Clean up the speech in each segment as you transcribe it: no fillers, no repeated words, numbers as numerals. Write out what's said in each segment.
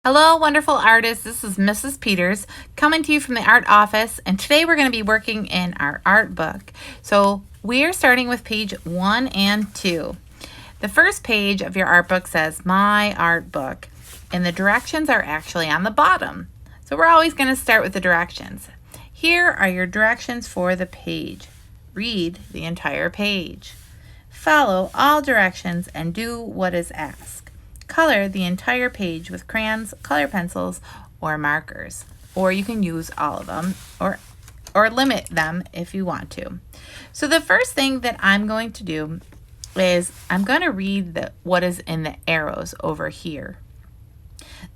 Hello, wonderful artists. This is Mrs. Peters coming to you from the art office, and today we're going to be working in our art book. So we are starting with page 1 and 2. The first page of your art book says My Art Book, and the directions are actually on the bottom. So we're always going to start with the directions. Here are your directions for the page. Read the entire page. Follow all directions and do what is asked. Color the entire page with crayons, color pencils, or markers. Or you can use all of them or limit them if you want to. So the first thing that I'm going to do is I'm going to read what is in the arrows over here.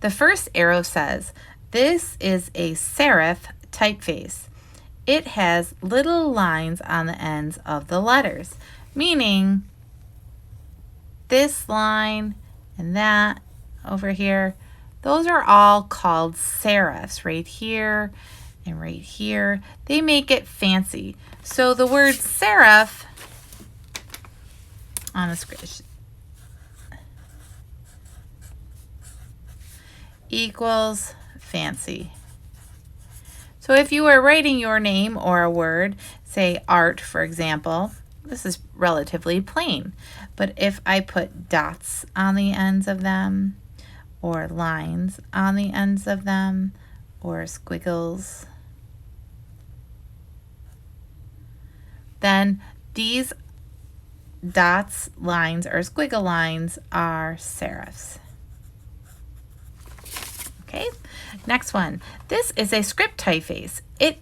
The first arrow says, this is a serif typeface. It has little lines on the ends of the letters, meaning this line and that over here, those are all called serifs right here and right here. They make it fancy. So the word serif on the screen equals fancy. So if you are writing your name or a word, say art for example, this is relatively plain. But if I put dots on the ends of them, or lines on the ends of them, or squiggles, then these dots, lines, or squiggle lines are serifs. Okay, next one. This is a script typeface. It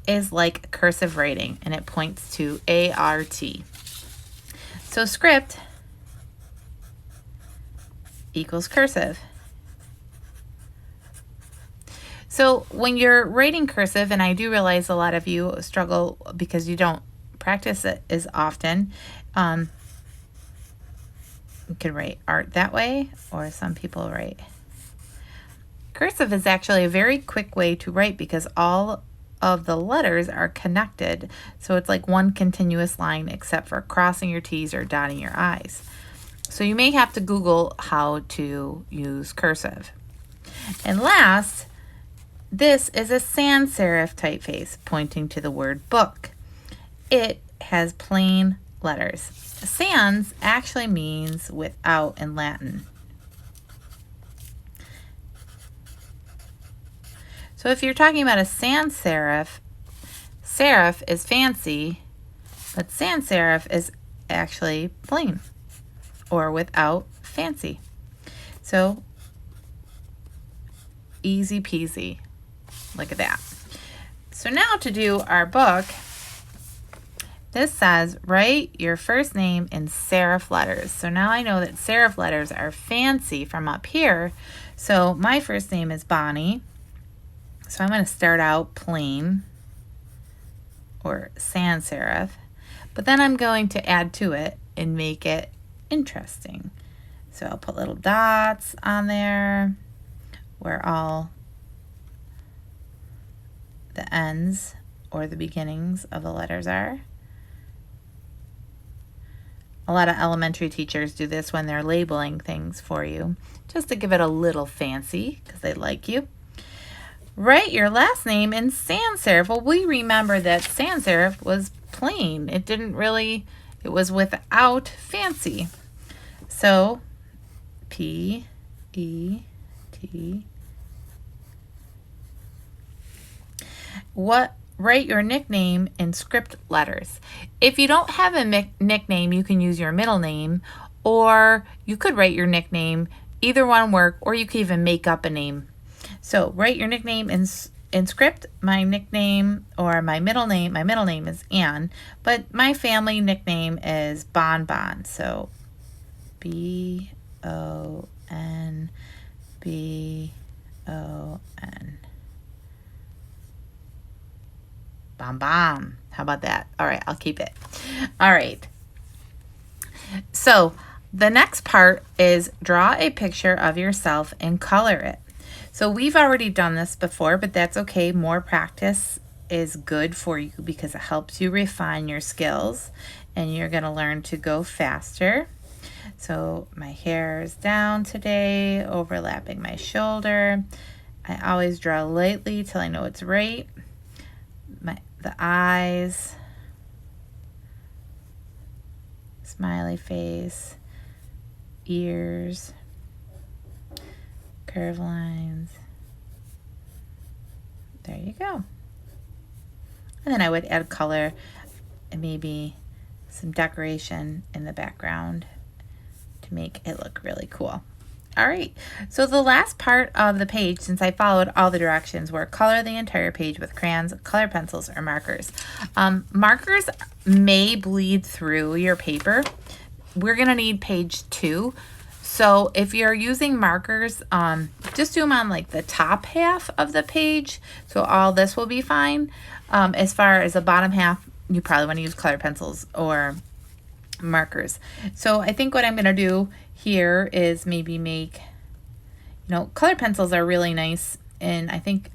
is like cursive writing, and it points to ART. So script equals cursive. So when you're writing cursive, and I do realize a lot of you struggle because you don't practice it as often, you can write art that way, or some people write. Cursive is actually a very quick way to write because all of the letters are connected, so it's like one continuous line except for crossing your T's or dotting your I's. So you may have to Google how to use cursive. And last, this is a sans serif typeface pointing to the word book. It has plain letters. Sans actually means without in Latin. So if you're talking about a sans serif, serif is fancy, but sans serif is actually plain or without fancy. So easy peasy. Look at that. So now to do our book, this says write your first name in serif letters. So now I know that serif letters are fancy from up here. So my first name is Bonnie. So I'm going to start out plain or sans serif, but then I'm going to add to it and make it interesting. So I'll put little dots on there where all the ends or the beginnings of the letters are. A lot of elementary teachers do this when they're labeling things for you, just to give it a little fancy because they like you. Write your last name in sans serif. Well, we remember that sans serif was plain. It was without fancy. So, P-E-T. Write your nickname in script letters. If you don't have a nickname, you can use your middle name, or you could write your nickname. Either one work, or you could even make up a name. So write your nickname in script. My nickname or my middle name is Ann, but my family nickname is Bon Bon. So B-O-N-B-O-N. Bom Bom. How about that? All right, I'll keep it. All right. So the next part is draw a picture of yourself and color it. So we've already done this before, but that's okay. More practice is good for you because it helps you refine your skills and you're going to learn to go faster. So my hair is down today, overlapping my shoulder. I always draw lightly till I know it's right. The eyes, smiley face, ears, curve lines. There you go. And then I would add color and maybe some decoration in the background to make it look really cool. All right, so the last part of the page, since I followed all the directions, were color the entire page with crayons, color pencils, or markers. Markers may bleed through your paper. We're gonna need page 2. So if you're using markers, just do them on like the top half of the page. So all this will be fine. As far as the bottom half, you probably want to use color pencils or markers. So I think what I'm going to do here is maybe make, color pencils are really nice. And I think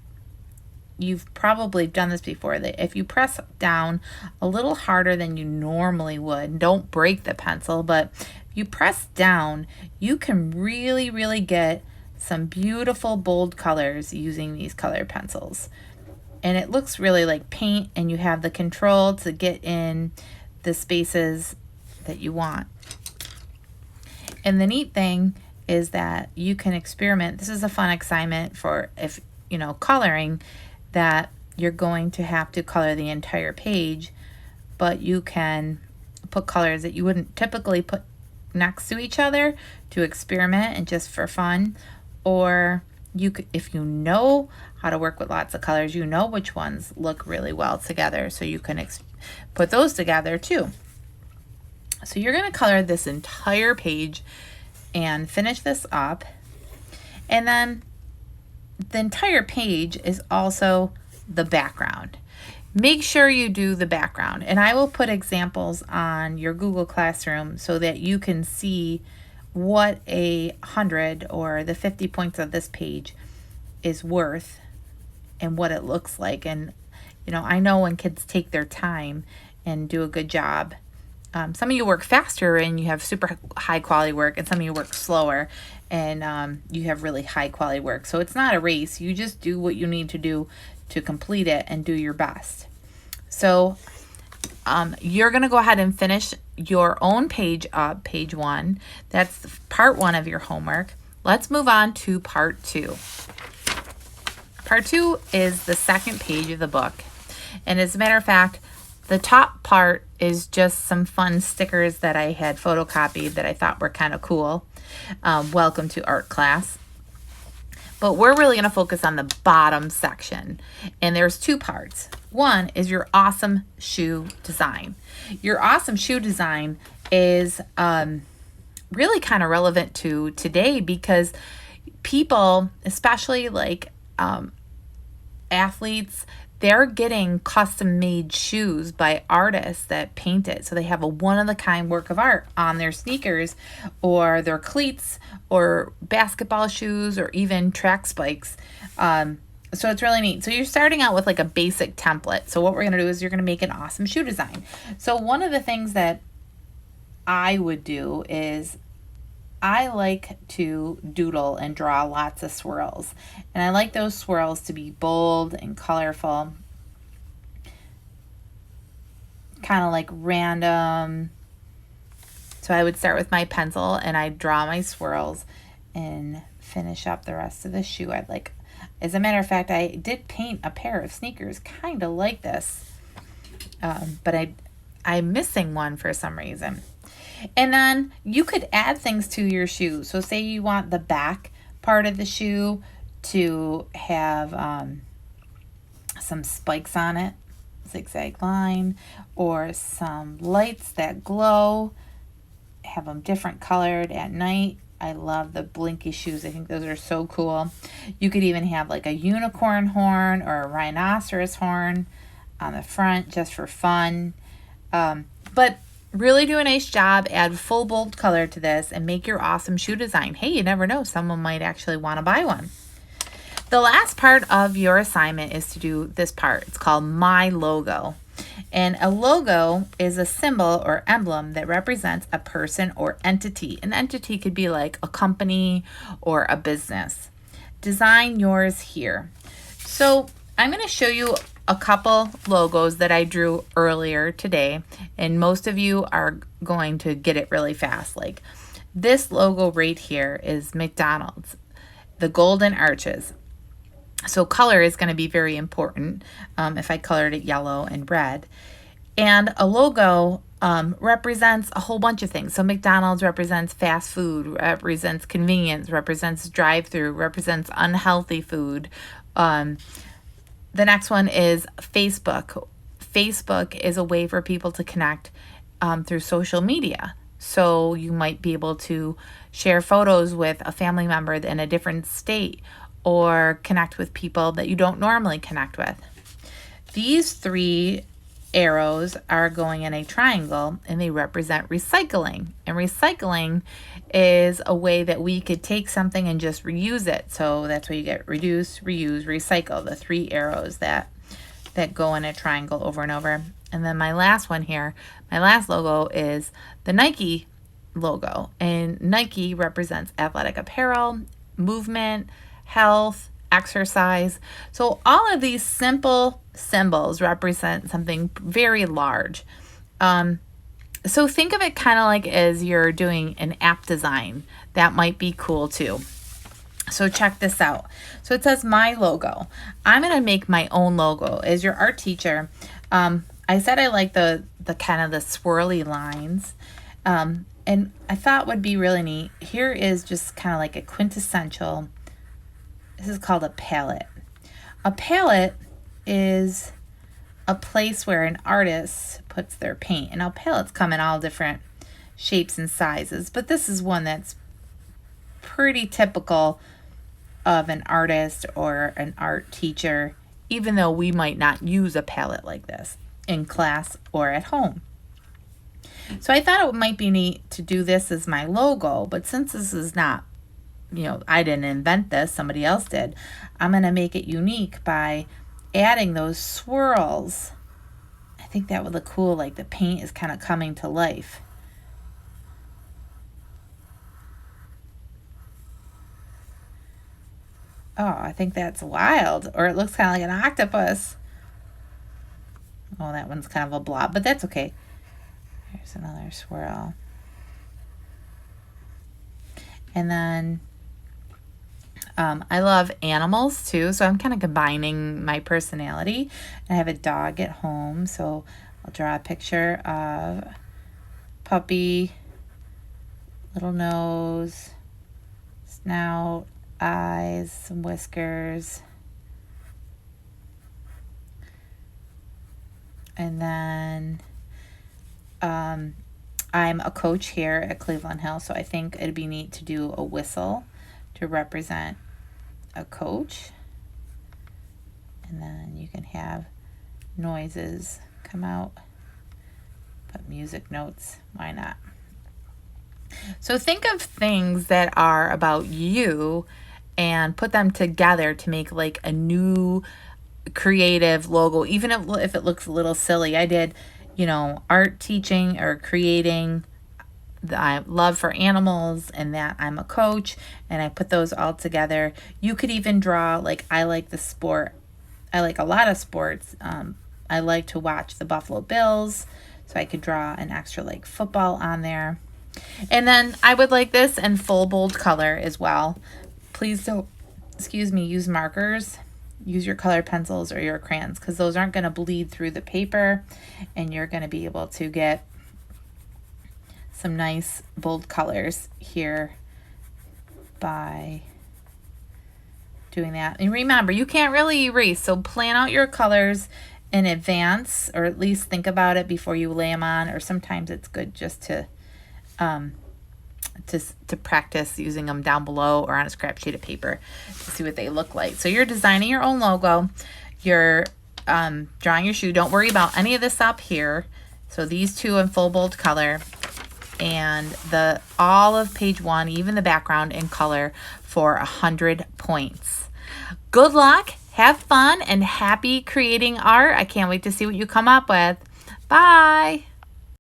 you've probably done this before, that if you press down a little harder than you normally would, don't break the pencil, but if you press down, you can really, really get some beautiful bold colors using these color pencils. And it looks really like paint, and you have the control to get in the spaces that you want. And the neat thing is that you can experiment. This is a fun assignment for if, coloring, that you're going to have to color the entire page, but you can put colors that you wouldn't typically put next to each other to experiment and just for fun. Or you could, if you know how to work with lots of colors, you know which ones look really well together, so you can put those together too. So you're going to color this entire page and finish this up. And then the entire page is also the background. Make sure you do the background. And I will put examples on your Google Classroom so that you can see what 100 or the 50 points of this page is worth and what it looks like. And, I know when kids take their time and do a good job, some of you work faster and you have super high quality work, and some of you work slower and you have really high quality work. So it's not a race. You just do what you need to do to complete it and do your best. So you're going to go ahead and finish your own page up, page 1. That's part 1 of your homework. Let's move on to part 2. Part 2 is the second page of the book. And as a matter of fact, the top part is just some fun stickers that I had photocopied that I thought were kind of cool. Welcome to art class. But we're really going to focus on the bottom section. And there's 2 parts. One is your awesome shoe design. Your awesome shoe design is really kind of relevant to today, because people, especially like athletes, they're getting custom made shoes by artists that paint it. So they have a one-of-a-kind work of art on their sneakers or their cleats or basketball shoes or even track spikes. So it's really neat. So you're starting out with like a basic template. So what we're going to do is you're going to make an awesome shoe design. So one of the things that I would do is I like to doodle and draw lots of swirls. And I like those swirls to be bold and colorful, kind of like random. So I would start with my pencil and I'd draw my swirls and finish up the rest of the shoe. As a matter of fact, I did paint a pair of sneakers kind of like this, but I'm missing one for some reason. And then you could add things to your shoe. So say you want the back part of the shoe to have some spikes on it, zigzag line, or some lights that glow, have them different colored at night. I love the blinky shoes. I think those are so cool. You could even have like a unicorn horn or a rhinoceros horn on the front just for fun. But really do a nice job, add full bold color to this, and make your awesome shoe design. Hey, you never know, someone might actually want to buy one. The last part of your assignment is to do this part. It's called My Logo. And a logo is a symbol or emblem that represents a person or entity. An entity could be like a company or a business. Design yours here. So I'm going to show you a couple logos that I drew earlier today, and most of you are going to get it really fast. Like this logo right here is McDonald's, the golden arches. So color is going to be very important if I colored it yellow and red. And a logo represents a whole bunch of things. So McDonald's represents fast food, represents convenience, represents drive-through, represents unhealthy food. The next one is Facebook. Facebook is a way for people to connect through social media. So you might be able to share photos with a family member in a different state or connect with people that you don't normally connect with. These three arrows are going in a triangle and they represent recycling. And recycling is a way that we could take something and just reuse it. So that's where you get reduce, reuse, recycle, the three arrows that go in a triangle over and over. And then my last one here, my last logo is the Nike logo. And Nike represents athletic apparel, movement, health, exercise. So all of these simple symbols represent something very large. So think of it kind of like as you're doing an app design. That might be cool too. So check this out. So it says my logo. I'm going to make my own logo. As your art teacher, I said I like the kind of the swirly lines. And I thought would be really neat. Here is just kind of like a quintessential. This is called a palette. A palette is a place where an artist puts their paint. And now palettes come in all different shapes and sizes, but this is one that's pretty typical of an artist or an art teacher, even though we might not use a palette like this in class or at home. So I thought it might be neat to do this as my logo, but since this is not, I didn't invent this, somebody else did, I'm going to make it unique by adding those swirls. I think that would look cool, like the paint is kind of coming to life. Oh, I think that's wild. Or it looks kind of like an octopus. Oh, that one's kind of a blob, but that's okay. Here's another swirl. And then I love animals too, so I'm kind of combining my personality. I have a dog at home, so I'll draw a picture of puppy, little nose, snout, eyes, some whiskers. And then I'm a coach here at Cleveland Hill, so I think it'd be neat to do a whistle to represent a coach. And then you can have noises come out, put music notes, why not? So think of things that are about you and put them together to make like a new creative logo, even if it looks a little silly. I did, art teaching or creating. I love for animals and that I'm a coach, and I put those all together. You could even draw, like I like the sport. I like a lot of sports. I like to watch the Buffalo Bills, so I could draw an extra like football on there. And then I would like this in full bold color as well. Please don't, use markers. Use your colored pencils or your crayons, because those aren't going to bleed through the paper, and you're going to be able to get some nice bold colors here by doing that. And remember, you can't really erase, so plan out your colors in advance, or at least think about it before you lay them on, or sometimes it's good just to practice using them down below or on a scrap sheet of paper to see what they look like. So you're designing your own logo, you're drawing your shoe. Don't worry about any of this up here. So these two in full bold color, and all of page 1, even the background in color, for 100 points. Good luck. Have fun and happy creating art. I can't wait to see what you come up with. Bye.